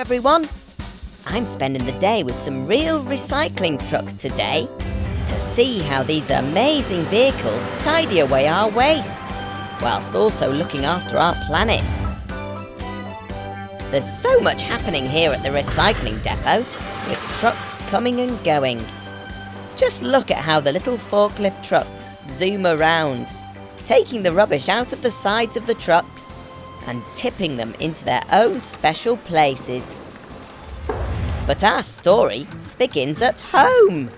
everyone. I'm spending the day with some real recycling trucks today to see how these amazing vehicles tidy away our waste, whilst also looking after our planet. There's so much happening here at the recycling depot, with trucks coming and going. Just look at how the little forklift trucks zoom around, taking the rubbish out of the sides of the trucks and tipping them into their own special places. But our story begins at home.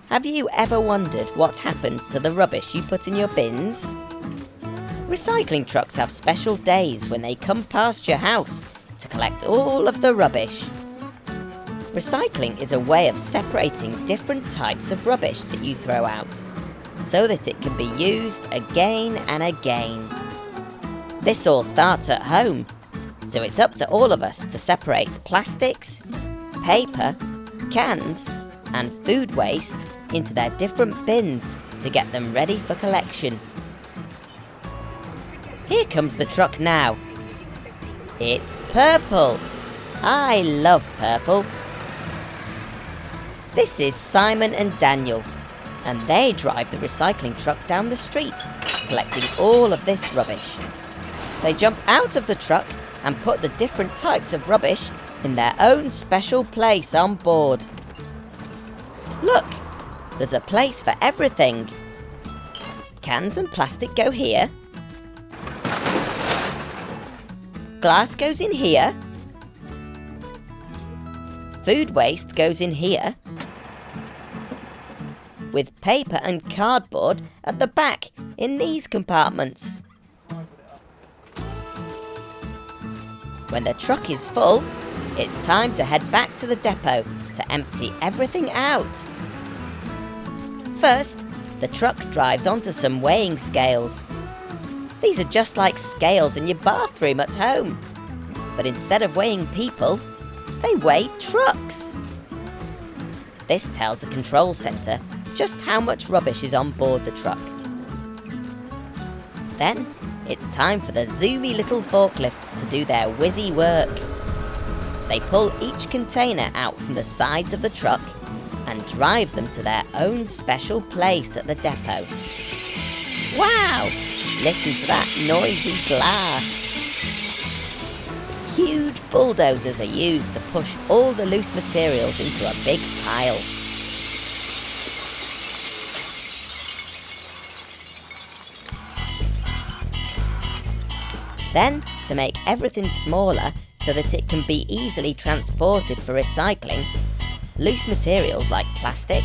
Have you ever wondered what happens to the rubbish you put in your bins? Recycling trucks have special days when they come past your house to collect all of the rubbish. Recycling is a way of separating different types of rubbish that you throw out, so that it can be used again and again. This all starts at home, so it's up to all of us to separate plastics, paper, cans, and food waste into their different bins to get them ready for collection. Here comes the truck now. It's purple. I love purple. This is Simon and Daniel, and they drive the recycling truck down the street, collecting all of this rubbish. They jump out of the truck and put the different types of rubbish in their own special place on board. Look, there's a place for everything. Cans and plastic go here. Glass goes in here. Food waste goes in here. With paper and cardboard at the back in these compartments. When the truck is full, it's time to head back to the depot to empty everything out. First, the truck drives onto some weighing scales. These are just like scales in your bathroom at home, but instead of weighing people, they weigh trucks. This tells the control centre just how much rubbish is on board the truck. Then, it's time for the zoomy little forklifts to do their whizzy work. They pull each container out from the sides of the truck and drive them to their own special place at the depot. Wow! Listen to that noisy glass. Huge bulldozers are used to push all the loose materials into a big pile. Then, to make everything smaller so that it can be easily transported for recycling, loose materials like plastic,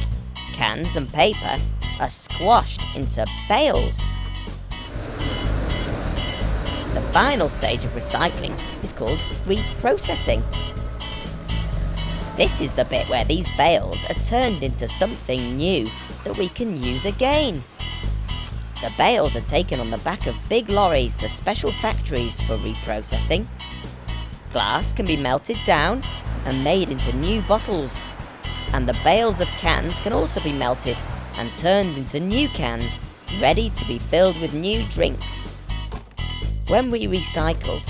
cans and paper are squashed into bales. The final stage of recycling is called reprocessing. This is the bit where these bales are turned into something new that we can use again. The bales are taken on the back of big lorries to special factories for reprocessing. Glass can be melted down and made into new bottles, and the bales of cans can also be melted and turned into new cans, ready to be filled with new drinks. When we recycle,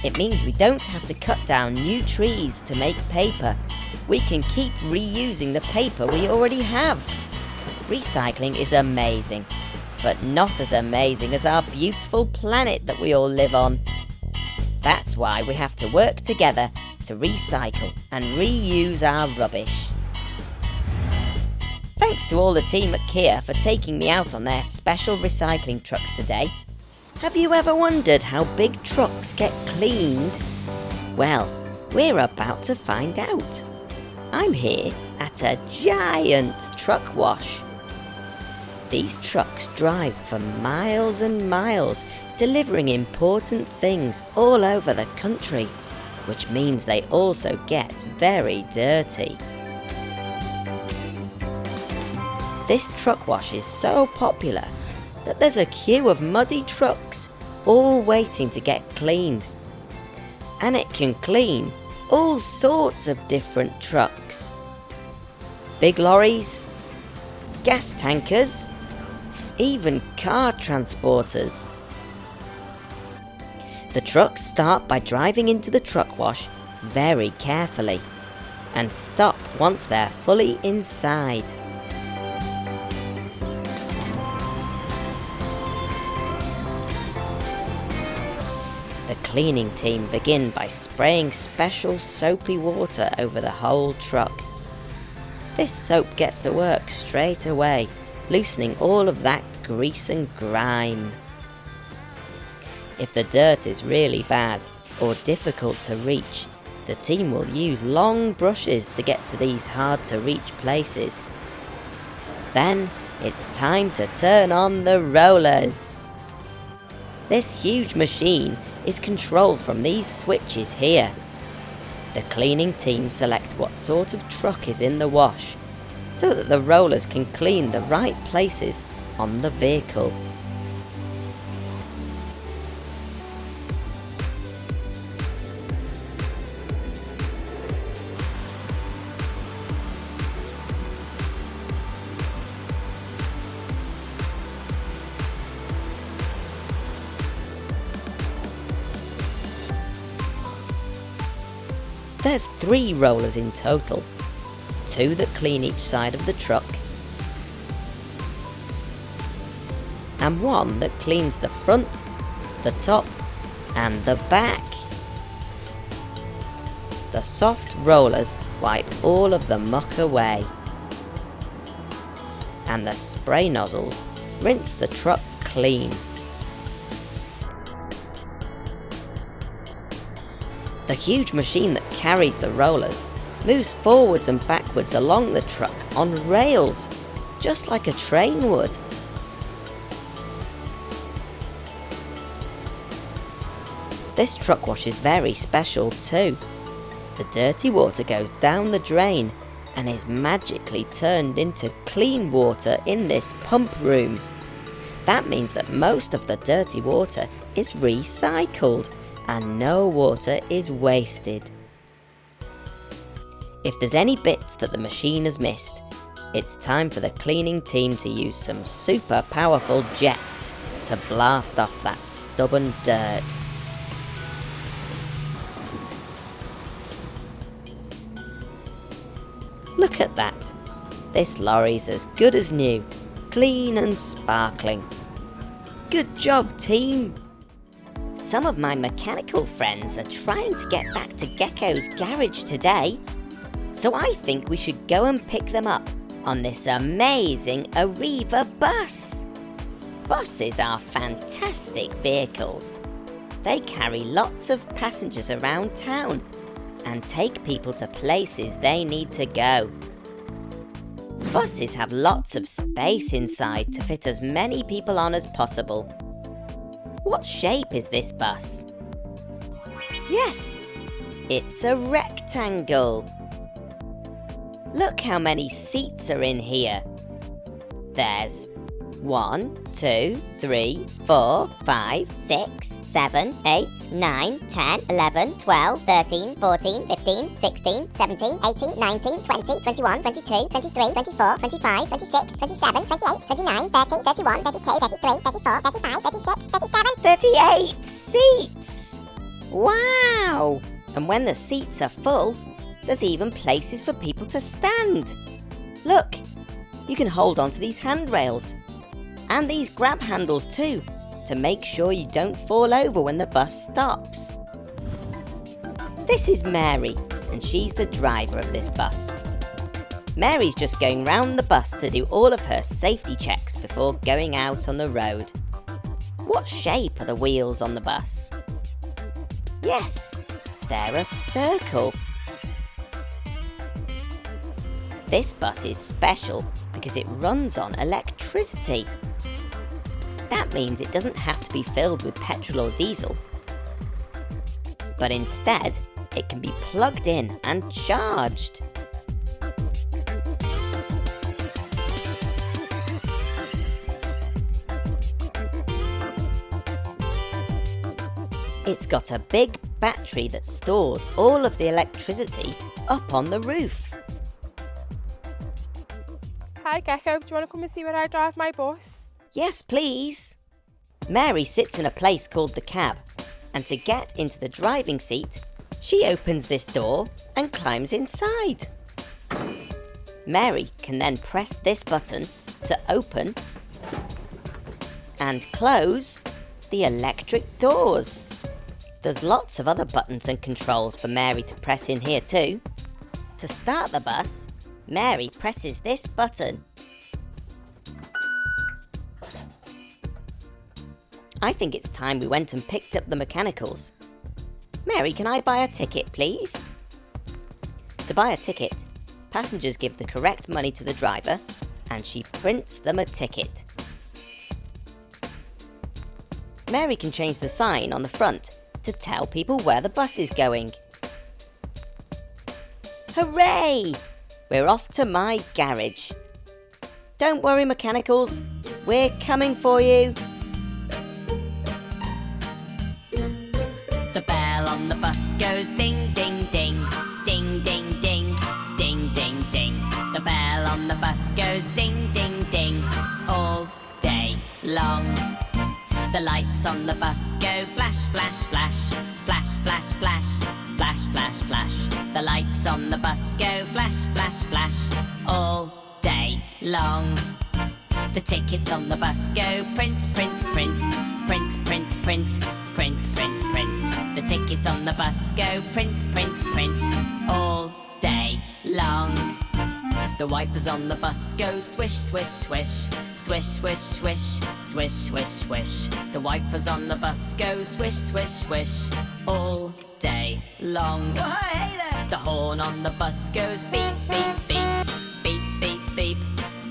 it means we don't have to cut down new trees to make paper. We can keep reusing the paper we already have. Recycling is amazing, but not as amazing as our beautiful planet that we all live on. That's why we have to work together to recycle and reuse our rubbish. Thanks to all the team at Kia for taking me out on their special recycling trucks today. Have you ever wondered how big trucks get cleaned? Well, we're about to find out. I'm here at a giant truck wash. These trucks drive for miles and miles, delivering important things all over the country, which means they also get very dirty. This truck wash is so popular that there's a queue of muddy trucks all waiting to get cleaned. And it can clean all sorts of different trucks. Big lorries, gas tankers, even car transporters. The trucks start by driving into the truck wash very carefully and stop once they're fully inside. The cleaning team begin by spraying special soapy water over the whole truck. This soap gets to work straight away, loosening all of that grease and grime. If the dirt is really bad or difficult to reach, the team will use long brushes to get to these hard to reach places. Then it's time to turn on the rollers. This huge machine is controlled from these switches here. The cleaning team select what sort of truck is in the wash, so that the rollers can clean the right places on the vehicle. There's 3 rollers in total, 2 that clean each side of the truck, and 1 that cleans the front, the top, and the back. The soft rollers wipe all of the muck away, and the spray nozzles rinse the truck clean. The huge machine that carries the rollers moves forwards and backwards along the truck on rails, just like a train would. This truck wash is very special too. The dirty water goes down the drain and is magically turned into clean water in this pump room. That means that most of the dirty water is recycled and no water is wasted. If there's any bits that the machine has missed, it's time for the cleaning team to use some super powerful jets to blast off that stubborn dirt. Look at that! This lorry's as good as new, clean and sparkling. Good job, team! Some of my mechanical friends are trying to get back to Gecko's garage today, so I think we should go and pick them up on this amazing Arriva bus. Buses are fantastic vehicles. They carry lots of passengers around town and take people to places they need to go. Buses have lots of space inside to fit as many people on as possible. What shape is this bus? Yes, it's a rectangle. Look how many seats are in here. There's 1, 2, 3, 4, 5, 6, 7, 8, 9, 10, 11, 12, 13, 14, 15, 16, 17, 18, 19, 20, 21, 22, 23, 24, 25, 26, 27, 28, 29, 30, 31, 32, 33, 34, 35, 36, 37, 38 seats! Wow! And when the seats are full, there's even places for people to stand. Look, you can hold onto these handrails. And these grab handles too, to make sure you don't fall over when the bus stops. This is Mary, and she's the driver of this bus. Mary's just going round the bus to do all of her safety checks before going out on the road. What shape are the wheels on the bus? Yes, they're a circle. This bus is special because it runs on electricity. That means it doesn't have to be filled with petrol or diesel, but instead it can be plugged in and charged. It's got a big battery that stores all of the electricity up on the roof. Hi Gecko, do you want to come and see where I drive my bus? Yes, please. Mary sits in a place called the cab, and to get into the driving seat, She opens this door and climbs inside. Mary can then press this button to open and close the electric doors. There's lots of other buttons and controls for Mary to press in here too. To start the bus, Mary presses this button. I think it's time we went and picked up the mechanicals. Mary, can I buy a ticket, please? To buy a ticket, passengers give the correct money to the driver and she prints them a ticket. Mary can change the sign on the front to tell people where the bus is going. Hooray! We're off to my garage. Don't worry, mechanicals, we're coming for you. The bell on the bus goes ding, ding, ding, ding, ding, ding, ding, ding, ding. The bell on the bus goes ding, ding, ding, all day long. The lights on the bus go flash, flash, flash, flash, flash, flash, flash, flash, flash. The lights on the bus go flash, flash, flash, all day long. The tickets on the bus go print, print, print, print, print, print, print, print, print. The tickets on the bus go print, print, print, all day long. The wipers on the bus go swish, swish, swish, swish, swish, swish, swish, swish, swish. The wipers on the bus go swish, swish, swish, all day long. Oh, hey there! The horn on the bus goes beep, beep, beep, beep, beep, beep,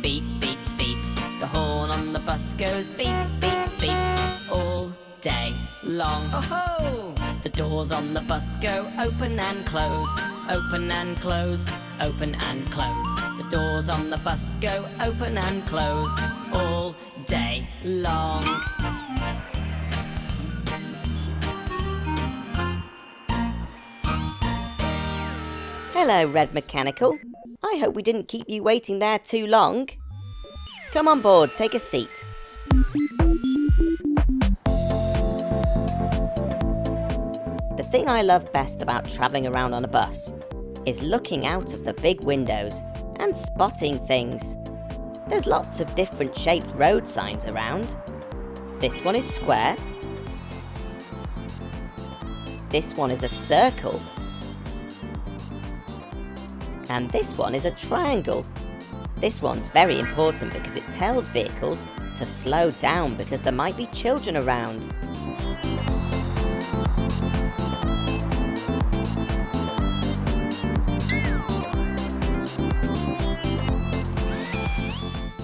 beep, beep, beep. The horn on the bus goes beep, beep, beep, all day long. Oh-ho! The doors on the bus go open and close, open and close, open and close. The doors on the bus go open and close, all day long. Hello, Red Mechanical. I hope we didn't keep you waiting there too long. Come on board, take a seat. The thing I love best about travelling around on a bus is looking out of the big windows and spotting things. There's lots of different shaped road signs around. This one is square. This one is a circle. And this one is a triangle. This one's very important because it tells vehicles to slow down because there might be children around.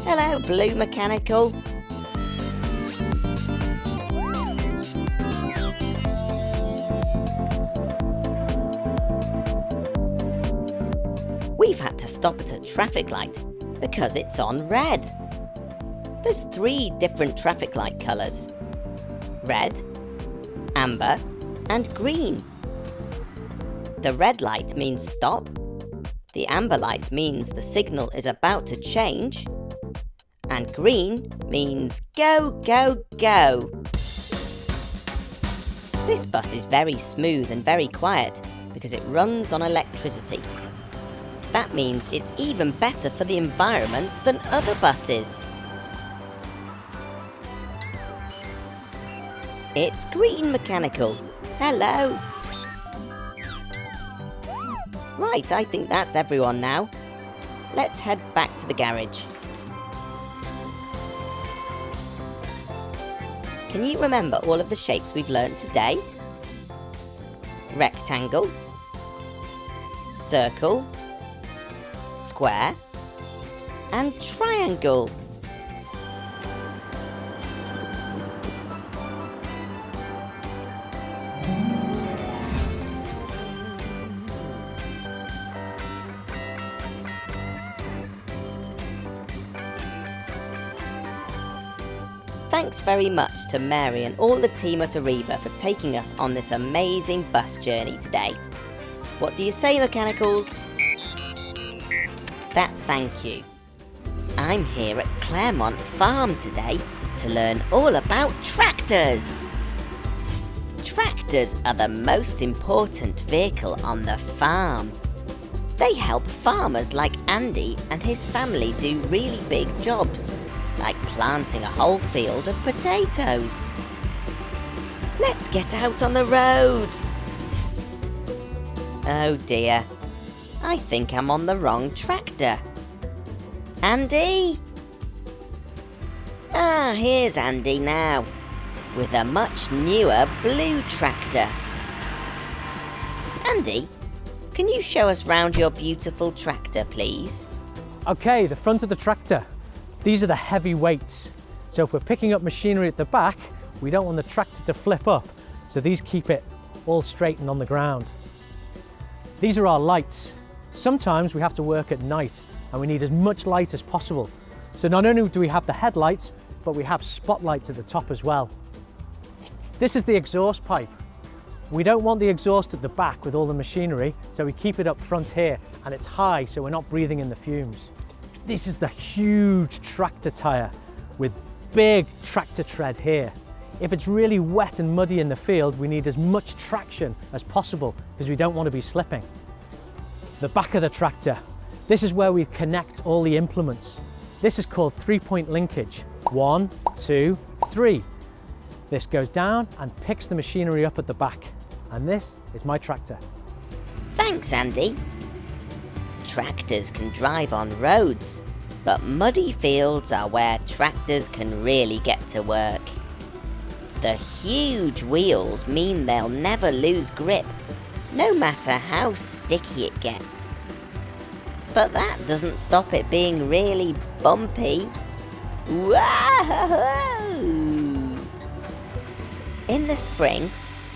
Hello, Blue Mechanical. We've had to stop at a traffic light because it's on red. There's 3 different traffic light colours: red, amber and green. The red light means stop, the amber light means the signal is about to change, and green means go, go, go. This bus is very smooth and very quiet because it runs on electricity. That means it's even better for the environment than other buses. It's Green Mechanical. Hello. Right, I think that's everyone now. Let's head back to the garage. Can you remember all of the shapes we've learnt today? Rectangle, circle, square and triangle. Thanks very much to Mary and all the team at Arriva for taking us on this amazing bus journey today. What do you say, Mechanicals? That's thank you. I'm here at Claremont Farm today to learn all about tractors. Tractors! Tractors are the most important vehicle on the farm. They help farmers like Andy and his family do really big jobs, like planting a whole field of potatoes. Let's get out on the road. Oh dear, I think I'm on the wrong tractor. Andy? Ah, here's Andy now, with a much newer blue tractor. Andy, can you show us round your beautiful tractor, please? Okay, the front of the tractor. These are the heavy weights. So if we're picking up machinery at the back, we don't want the tractor to flip up. So these keep it all straight and on the ground. These are our lights. Sometimes we have to work at night and we need as much light as possible. So not only do we have the headlights, but we have spotlights at the top as well. This is the exhaust pipe. We don't want the exhaust at the back with all the machinery, so we keep it up front here, and it's high so we're not breathing in the fumes. This is the huge tractor tyre with big tractor tread here. If it's really wet and muddy in the field, we need as much traction as possible because we don't want to be slipping. The back of the tractor. This is where we connect all the implements. This is called 3-point linkage. 1, 2, 3. This goes down and picks the machinery up at the back. And this is my tractor. Thanks, Andy. Tractors can drive on roads, but muddy fields are where tractors can really get to work. The huge wheels mean they'll never lose grip, no matter how sticky it gets. But that doesn't stop it being really bumpy. Whoa! In the spring,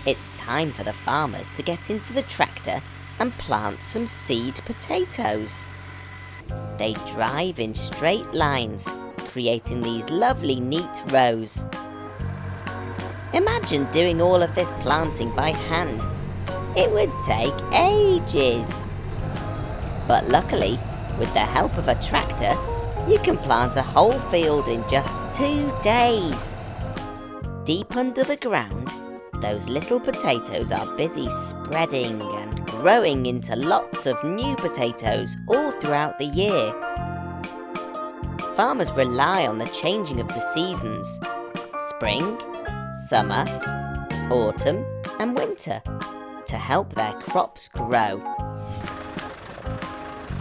it's time for the farmers to get into the tractor and plant some seed potatoes. They drive in straight lines, creating these lovely neat rows. Imagine doing all of this planting by hand. It would take ages. But luckily, with the help of a tractor, you can plant a whole field in just 2 days. Deep under the ground, those little potatoes are busy spreading and growing into lots of new potatoes all throughout the year. Farmers rely on the changing of the seasons: spring, summer, autumn and winter to help their crops grow.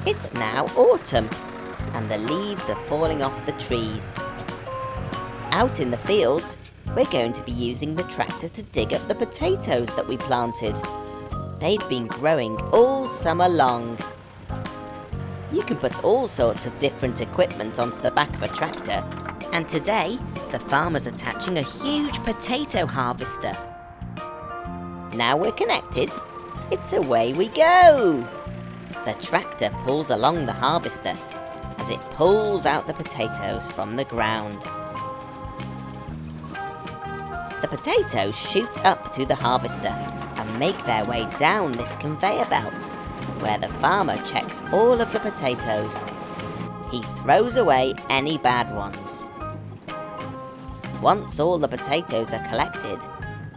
It's now autumn and the leaves are falling off the trees. Out in the fields, we're going to be using the tractor to dig up the potatoes that we planted. They've been growing all summer long. You can put all sorts of different equipment onto the back of a tractor, and today the farmer's attaching a huge potato harvester. Now we're connected, it's away we go! The tractor pulls along the harvester as it pulls out the potatoes from the ground. The potatoes shoot up through the harvester and make their way down this conveyor belt, where the farmer checks all of the potatoes. He throws away any bad ones. Once all the potatoes are collected,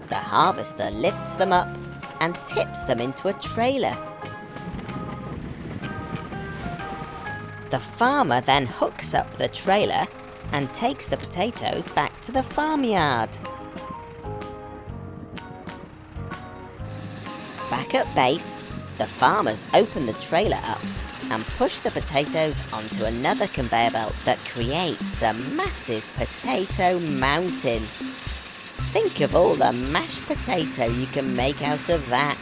the harvester lifts them up and tips them into a trailer. The farmer then hooks up the trailer and takes the potatoes back to the farmyard. Back at base, the farmers open the trailer up and push the potatoes onto another conveyor belt that creates a massive potato mountain. Think of all the mashed potato you can make out of that.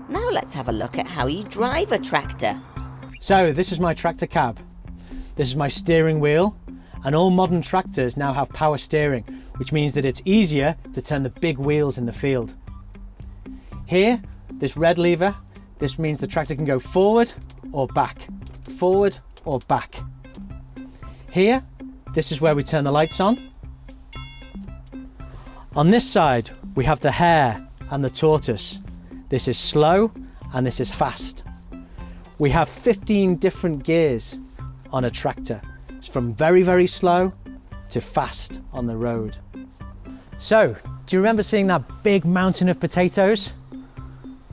Now let's have a look at how you drive a tractor. So this is my tractor cab. This is my steering wheel, and all modern tractors now have power steering, which means that it's easier to turn the big wheels in the field. Here, this red lever, this means the tractor can go forward or back, forward or back. Here, this is where we turn the lights on. On this side, we have the hare and the tortoise. This is slow and this is fast. We have 15 different gears on a tractor. It's from very, very slow to fast on the road. So, Do you remember seeing that big mountain of potatoes?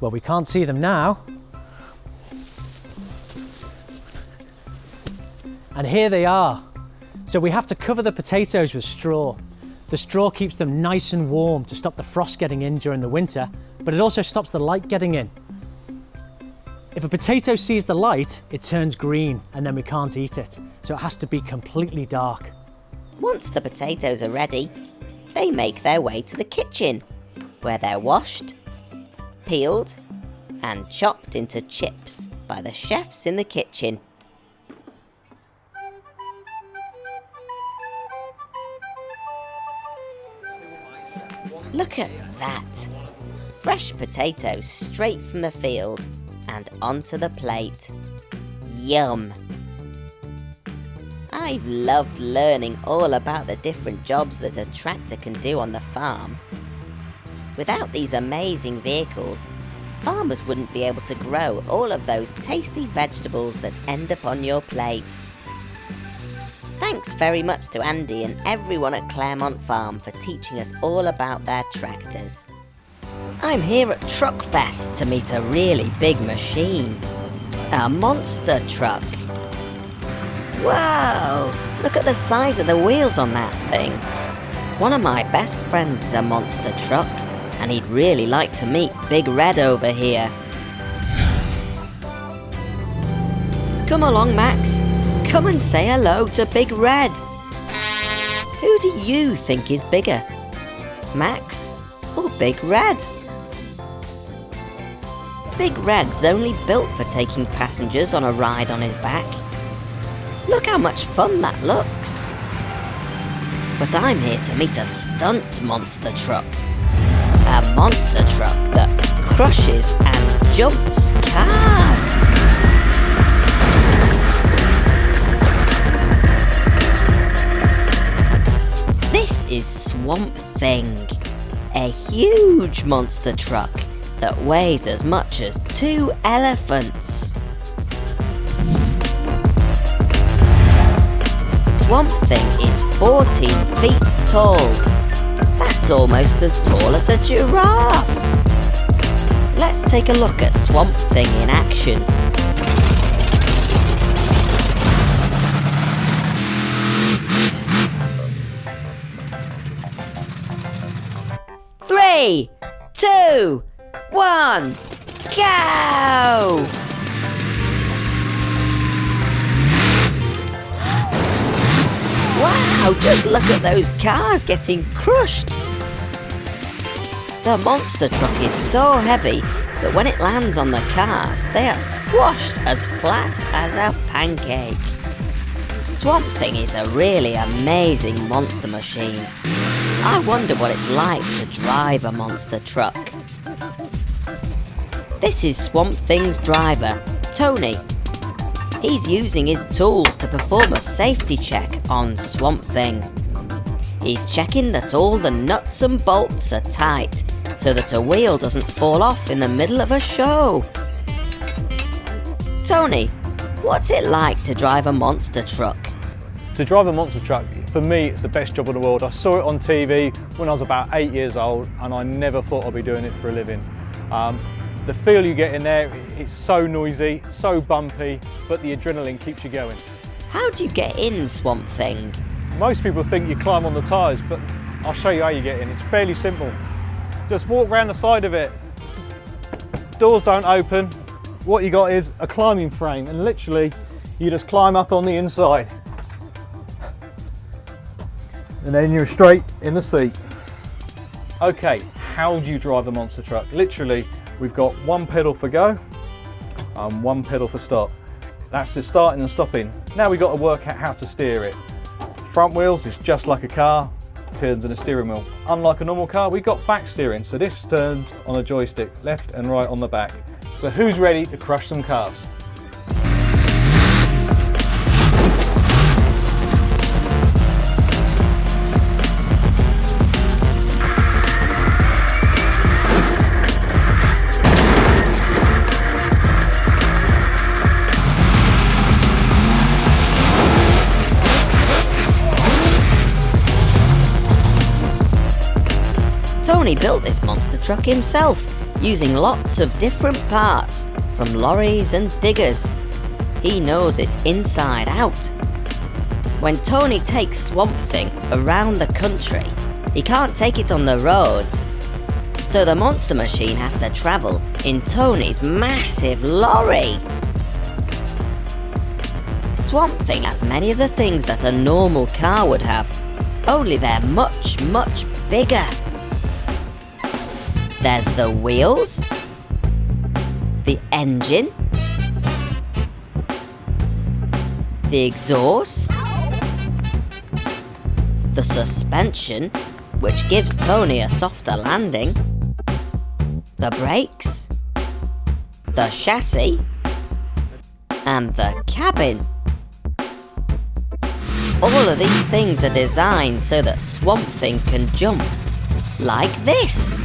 Well, we can't see them now. And here they are. So we have to cover the potatoes with straw. The straw keeps them nice and warm to stop the frost getting in during the winter, but it also stops the light getting in. If a potato sees the light, it turns green and then we can't eat it. So it has to be completely dark. Once the potatoes are ready, they make their way to the kitchen, where they're washed, peeled, and chopped into chips by the chefs in the kitchen. Look at that! Fresh potatoes straight from the field and onto the plate. Yum! I've loved learning all about the different jobs that a tractor can do on the farm. Without these amazing vehicles, farmers wouldn't be able to grow all of those tasty vegetables that end up on your plate. Thanks very much to Andy and everyone at Claremont Farm for teaching us all about their tractors. I'm here at Truck Fest to meet a really big machine. A monster truck. Whoa! Look at the size of the wheels on that thing. One of my best friends is a monster truck, and he'd really like to meet Big Red over here. Come along, Max. Come and say hello to Big Red. Who do you think is bigger? Max or Big Red? Big Red's only built for taking passengers on a ride on his back. Look how much fun that looks. But I'm here to meet a stunt monster truck. A monster truck that crushes and jumps cars. This is Swamp Thing, a huge monster truck that weighs as much as 2 elephants. Swamp Thing is 14 feet tall. That's almost as tall as a giraffe. Let's take a look at Swamp Thing in action. Three, 2, 1, go! Wow, just look at those cars getting crushed. The monster truck is so heavy that when it lands on the cars, they are squashed as flat as a pancake. Swamp Thing is a really amazing monster machine. I wonder what it's like to drive a monster truck. This is Swamp Thing's driver, Tony. He's using his tools to perform a safety check on Swamp Thing. He's checking that all the nuts and bolts are tight so that a wheel doesn't fall off in the middle of a show. Tony, what's it like to drive a monster truck? To drive a monster truck, for me, it's the best job in the world. I saw it on TV when I was about 8 years old and I never thought I'd be doing it for a living. The feel you get in there, it's so noisy, so bumpy, but the adrenaline keeps you going. How do you get in Swamp Thing? Most people think you climb on the tyres, but I'll show you how you get in. It's fairly simple. Just walk around the side of it. Doors don't open. What you got is a climbing frame, and literally you just climb up on the inside. And then you're straight in the seat. Okay, how do you drive a monster truck? Literally, we've got one pedal for go and one pedal for stop. That's the starting and stopping. Now we've got to work out how to steer it. Front wheels is just like a car, turns on a steering wheel. Unlike a normal car, we've got back steering, so this turns on a joystick, left and right on the back. So who's ready to crush some cars? Tony built this monster truck himself, using lots of different parts, from lorries and diggers. He knows it inside out. When Tony takes Swamp Thing around the country, he can't take it on the roads. So the monster machine has to travel in Tony's massive lorry. Swamp Thing has many of the things that a normal car would have, only they're much, much bigger. There's the wheels, the engine, the exhaust, the suspension, which gives Tony a softer landing, the brakes, the chassis, and the cabin. All of these things are designed so that Swamp Thing can jump like this.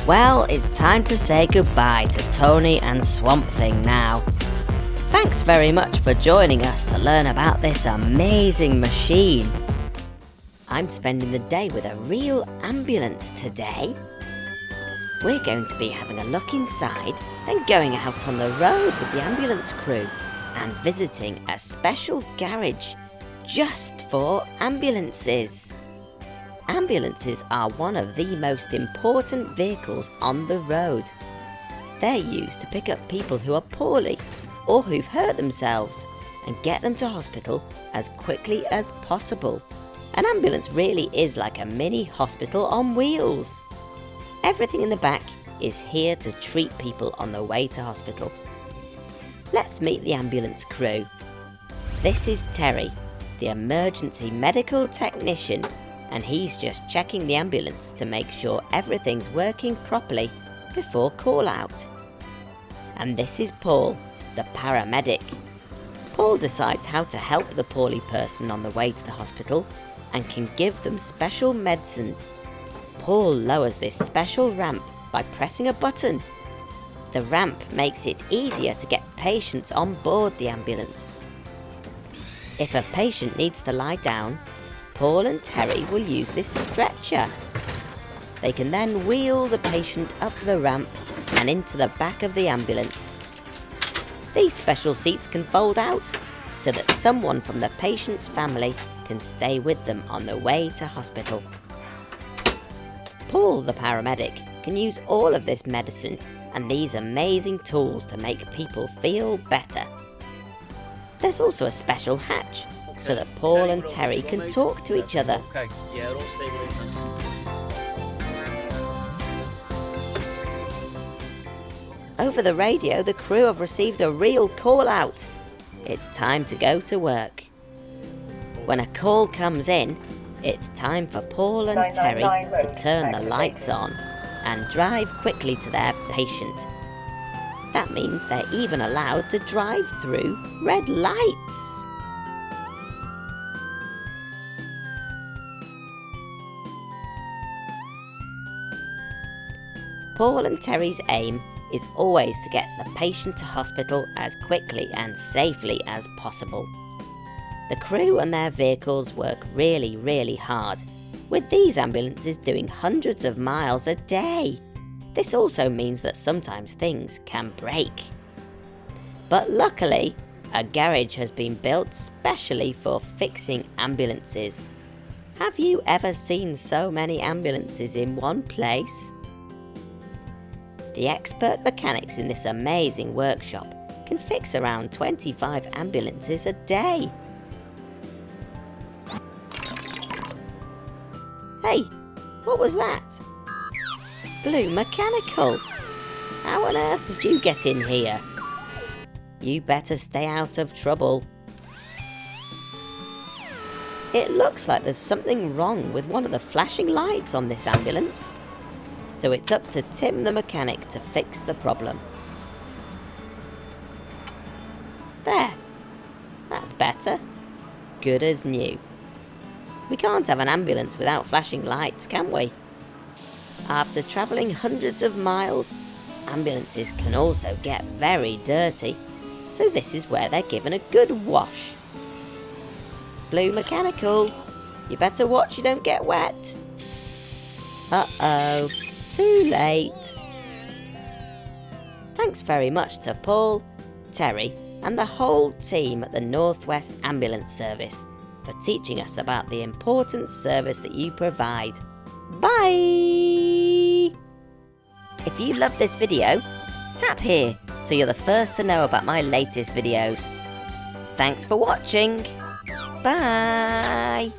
Well, it's time to say goodbye to Tony and Swamp Thing now. Thanks very much for joining us to learn about this amazing machine. I'm spending the day with a real ambulance today. We're going to be having a look inside, then going out on the road with the ambulance crew and visiting a special garage just for ambulances. Ambulances are one of the most important vehicles on the road. They're used to pick up people who are poorly or who've hurt themselves and get them to hospital as quickly as possible. An ambulance really is like a mini hospital on wheels. Everything in the back is here to treat people on the way to hospital. Let's meet the ambulance crew. This is Terry, the emergency medical technician, and he's just checking the ambulance to make sure everything's working properly before call out. And this is Paul, the paramedic. Paul decides how to help the poorly person on the way to the hospital and can give them special medicine. Paul lowers this special ramp by pressing a button. The ramp makes it easier to get patients on board the ambulance. If a patient needs to lie down, Paul and Terry will use this stretcher. They can then wheel the patient up the ramp and into the back of the ambulance. These special seats can fold out so that someone from the patient's family can stay with them on the way to hospital. Paul, the paramedic, can use all of this medicine and these amazing tools to make people feel better. There's also a special hatch so that Paul and Terry can talk to each other. Okay. Yeah, it'll stay with it. Over the radio, the crew have received a real call out. It's time to go to work. When a call comes in, it's time for Paul and Terry to turn the lights on and drive quickly to their patient. That means they're even allowed to drive through red lights. Paul and Terry's aim is always to get the patient to hospital as quickly and safely as possible. The crew and their vehicles work really, really hard, with these ambulances doing hundreds of miles a day. This also means that sometimes things can break. But luckily, a garage has been built specially for fixing ambulances. Have you ever seen so many ambulances in one place? The expert mechanics in this amazing workshop can fix around 25 ambulances a day. Hey, what was that? Blue Mechanical. How on earth did you get in here? You better stay out of trouble. It looks like there's something wrong with one of the flashing lights on this ambulance. So it's up to Tim the mechanic to fix the problem. There. That's better. Good as new. We can't have an ambulance without flashing lights, can we? After travelling hundreds of miles, ambulances can also get very dirty, so this is where they're given a good wash. Blue Mechanical, you better watch you don't get wet. Uh-oh, too late. Thanks very much to Paul, Terry and the whole team at the North West Ambulance Service for teaching us about the important service that you provide. Bye! If you love this video, tap here so you're the first to know about my latest videos. Thanks for watching. Bye!